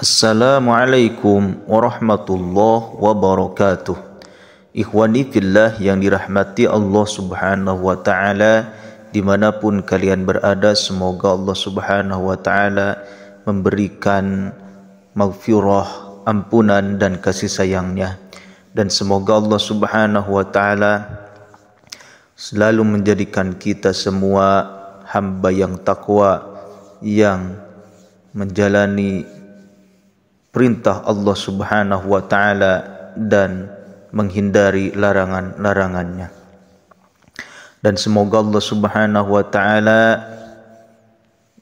Assalamualaikum warahmatullahi wabarakatuh. Ikhwani fillah yang dirahmati Allah subhanahu wa ta'ala, dimanapun kalian berada, semoga Allah subhanahu wa ta'ala memberikan maghfirah, ampunan dan kasih sayangnya. Dan semoga Allah subhanahu wa ta'ala selalu menjadikan kita semua hamba yang takwa, yang menjalani perintah Allah subhanahu wa ta'ala dan menghindari larangan-larangannya. Dan semoga Allah subhanahu wa ta'ala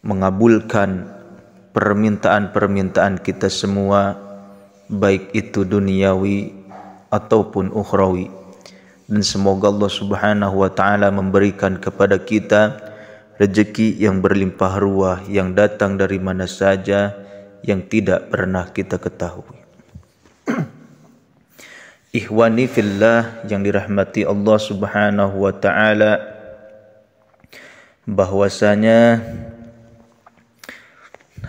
mengabulkan permintaan-permintaan kita semua, baik itu duniawi ataupun ukhrawi. Dan semoga Allah subhanahu wa ta'ala memberikan kepada kita rezeki yang berlimpah ruah, yang datang dari mana saja, yang tidak pernah kita ketahui. Ikhwani fillah yang dirahmati Allah subhanahu wa ta'ala, bahwasanya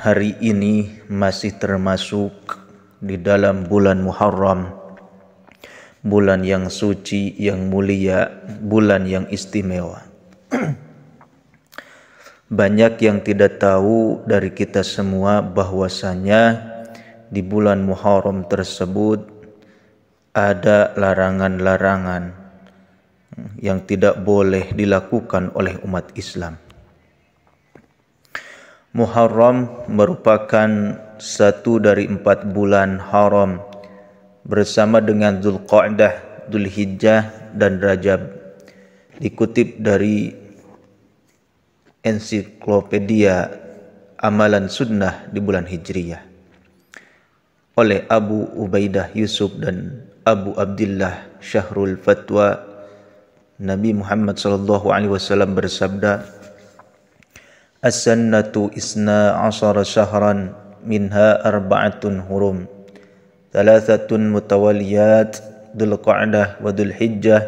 hari ini masih termasuk di dalam bulan Muharram, bulan yang suci, yang mulia, bulan yang istimewa. Banyak yang tidak tahu dari kita semua bahwasanya di bulan Muharram tersebut ada larangan-larangan yang tidak boleh dilakukan oleh umat Islam. Muharram merupakan satu dari 4 bulan haram bersama dengan Dzulqa'dah, Dzulhijjah dan Rajab. Dikutip dari ensiklopedia Amalan Sunnah di bulan Hijriyah oleh Abu Ubaidah Yusuf dan Abu Abdillah Syahrul Fatwa, Nabi Muhammad SAW bersabda, "As-sannatu isna ashara syahran minha arba'atun hurum, thalathatun mutawaliyat, Dzulqa'dah wa Dzulhijjah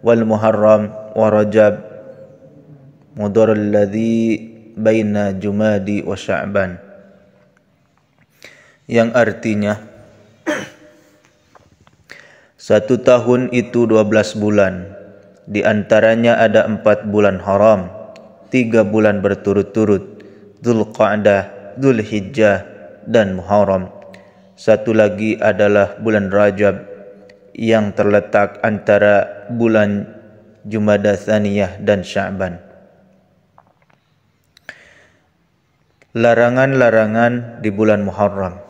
wal Muharram wa Rajab, Mudhar alladhi baina Jumadi wa Sya'ban." Yang artinya 1 tahun itu 12 bulan. Di antaranya ada 4 bulan haram, 3 bulan berturut-turut, Dzulqa'dah, Dzulhijjah dan Muharram. Satu lagi adalah bulan Rajab yang terletak antara bulan Jumada Tsaniyah dan Sya'ban. Larangan-larangan di bulan Muharram.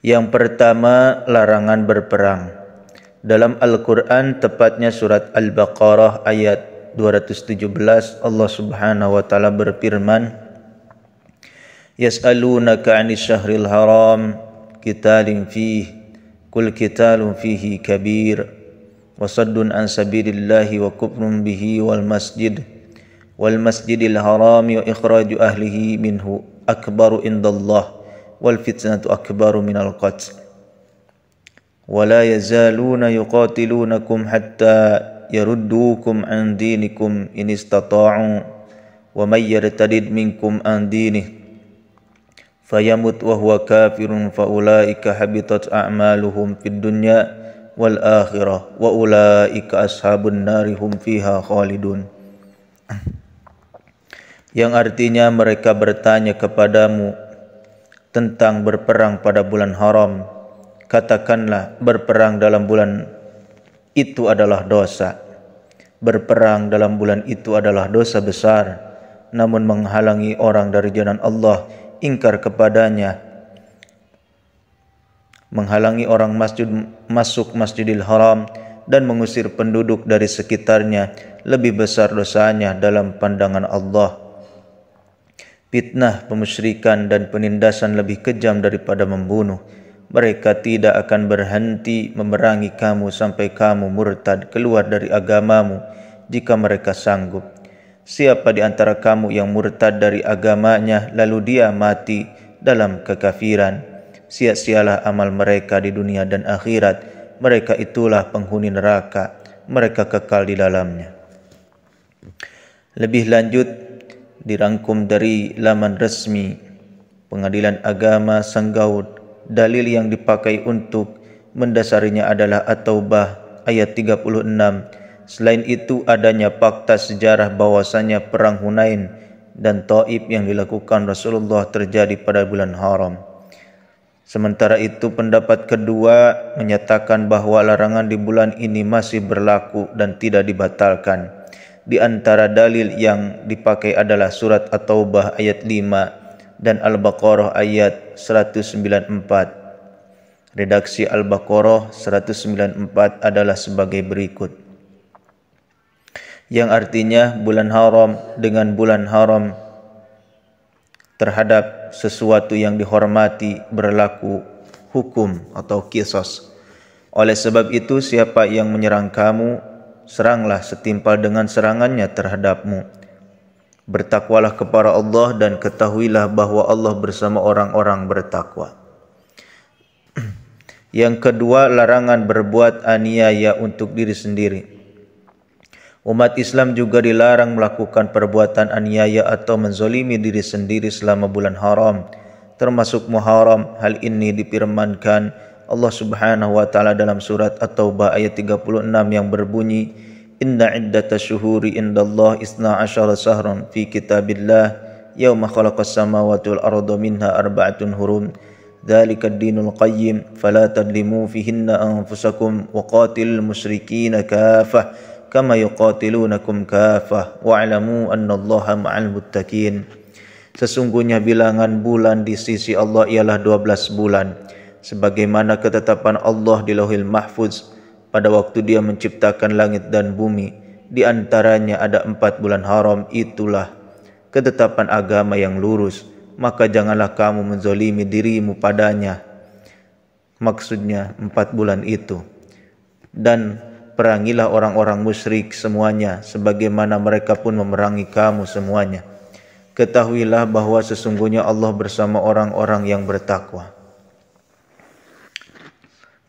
Yang pertama, larangan berperang. Dalam Al-Quran, tepatnya surat Al-Baqarah ayat 217, Allah subhanahu wa ta'ala berfirman, "Yas'alunaka 'anis syahril haram qitalin fihi, qul qitalun fihi kabir, wa saddun an sabilillahi wa kufrun bihi wal masjidil harami wa ikhraju ahlihi minhu akbaru indallah wal fitnatu akbaru minal qatl wa la yazaluna yuqatilunakum hatta yaruddukum an dinikum in istata'u wa may yartadid minkum an dinih fayamut wa huwa kafirun fa ulaika habitat a'maluhum fid dunya wal akhirah wa ulaika ashabun nari hum fiha khalidun." Yang artinya, mereka bertanya kepadamu tentang berperang pada bulan haram. Katakanlah, berperang dalam bulan itu adalah dosa. Berperang dalam bulan itu adalah dosa besar. Namun menghalangi orang dari jalan Allah, ingkar kepadanya, menghalangi orang masuk Masjidil Haram dan mengusir penduduk dari sekitarnya, lebih besar dosanya dalam pandangan Allah. Fitnah, pemusyrikan dan penindasan lebih kejam daripada membunuh. Mereka tidak akan berhenti memerangi kamu sampai kamu murtad, keluar dari agamamu jika mereka sanggup. Siapa di antara kamu yang murtad dari agamanya lalu dia mati dalam kekafiran, sia-sialah amal mereka di dunia dan akhirat. Mereka itulah penghuni neraka, mereka kekal di dalamnya. Lebih lanjut dirangkum dari laman resmi pengadilan agama Sanggaud. Dalil yang dipakai untuk mendasarinya adalah At-Taubah ayat 36. Selain itu adanya fakta sejarah bahwasanya perang Hunain dan Taif yang dilakukan Rasulullah terjadi pada bulan haram. Sementara itu pendapat kedua menyatakan bahwa larangan di bulan ini masih berlaku dan tidak dibatalkan. Di antara dalil yang dipakai adalah surat At-Taubah ayat 5 dan Al-Baqarah ayat 194. Redaksi Al-Baqarah 194 adalah sebagai berikut. Yang artinya bulan haram dengan bulan haram terhadap sesuatu yang dihormati berlaku hukum atau qisas. Oleh sebab itu siapa yang menyerang kamu, seranglah setimpal dengan serangannya terhadapmu. Bertakwalah kepada Allah dan ketahuilah bahwa Allah bersama orang-orang bertakwa. Yang kedua, larangan berbuat aniaya untuk diri sendiri. Umat Islam juga dilarang melakukan perbuatan aniaya atau menzalimi diri sendiri selama bulan haram, termasuk Muharram. Hal ini difirmankan Allah Subhanahu wa taala dalam surat At-Taubah ayat 36 yang berbunyi, "Inna iddatash syuhuri indallahi 12 syahran fi kitabillah yauma khalaqas samawati wal arda minha arba'atun hurum. Dzalika ad-dinul qayyim fala tadlimu fihinna anfusakum wa qatilul musyrikina kaffah kama yuqatilunakum kafah wa'lamu annallaha ma'al muttaqin." Sesungguhnya bilangan bulan di sisi Allah ialah 12 bulan, sebagaimana ketetapan Allah di Lauhil Mahfuz pada waktu Dia menciptakan langit dan bumi. Di antaranya ada 4 bulan haram, itulah ketetapan agama yang lurus. Maka janganlah kamu menzalimi dirimu padanya. Maksudnya 4 bulan itu. Dan perangilah orang-orang musyrik semuanya, sebagaimana mereka pun memerangi kamu semuanya. Ketahuilah bahwa sesungguhnya Allah bersama orang-orang yang bertakwa.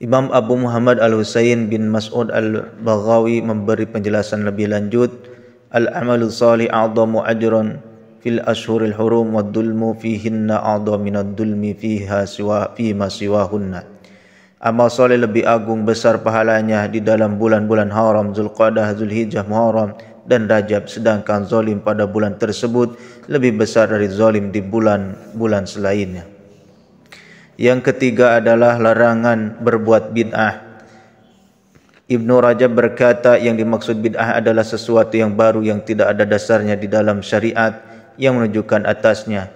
Imam Abu Muhammad Al-Husain bin Mas'ud Al-Baghawi memberi penjelasan lebih lanjut. Al-amalu salih a'zamu ajran fil ashhuril hurum wa dhulmu fihinna a'zamu minad dhulmi fiha ma siwahunna. Amal soleh lebih agung besar pahalanya di dalam bulan-bulan haram, Zulqa'dah, Zulhijjah, Muharram dan Rajab, sedangkan zalim pada bulan tersebut lebih besar dari zalim di bulan-bulan selainnya. Yang ketiga adalah larangan berbuat bid'ah. Ibnu Rajab berkata yang dimaksud bid'ah adalah sesuatu yang baru yang tidak ada dasarnya di dalam syariat yang menunjukkan atasnya.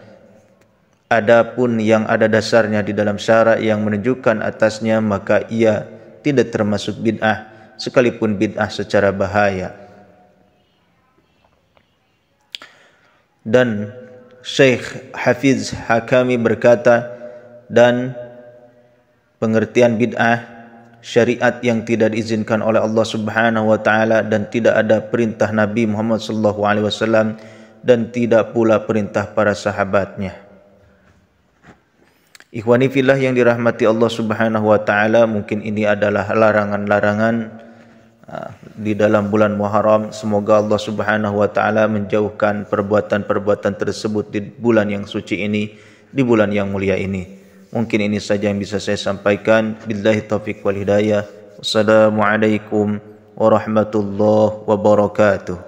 Adapun yang ada dasarnya di dalam syarak yang menunjukkan atasnya, maka ia tidak termasuk bid'ah, sekalipun bid'ah secara bahaya. Dan Syekh Hafiz Hakami berkata, dan pengertian bid'ah syariat yang tidak diizinkan oleh Allah Subhanahu wa taala dan tidak ada perintah Nabi Muhammad sallallahu alaihi wasallam dan tidak pula perintah para sahabatnya. Ikhwani fillah yang dirahmati Allah Subhanahu wa taala, mungkin ini adalah larangan-larangan di dalam bulan Muharram. Semoga Allah Subhanahu wa taala menjauhkan perbuatan-perbuatan tersebut di bulan yang suci ini, di bulan yang mulia ini. Mungkin ini saja yang bisa saya sampaikan. Billahi taufiq wal hidayah. Wassalamualaikum warahmatullahi wabarakatuh.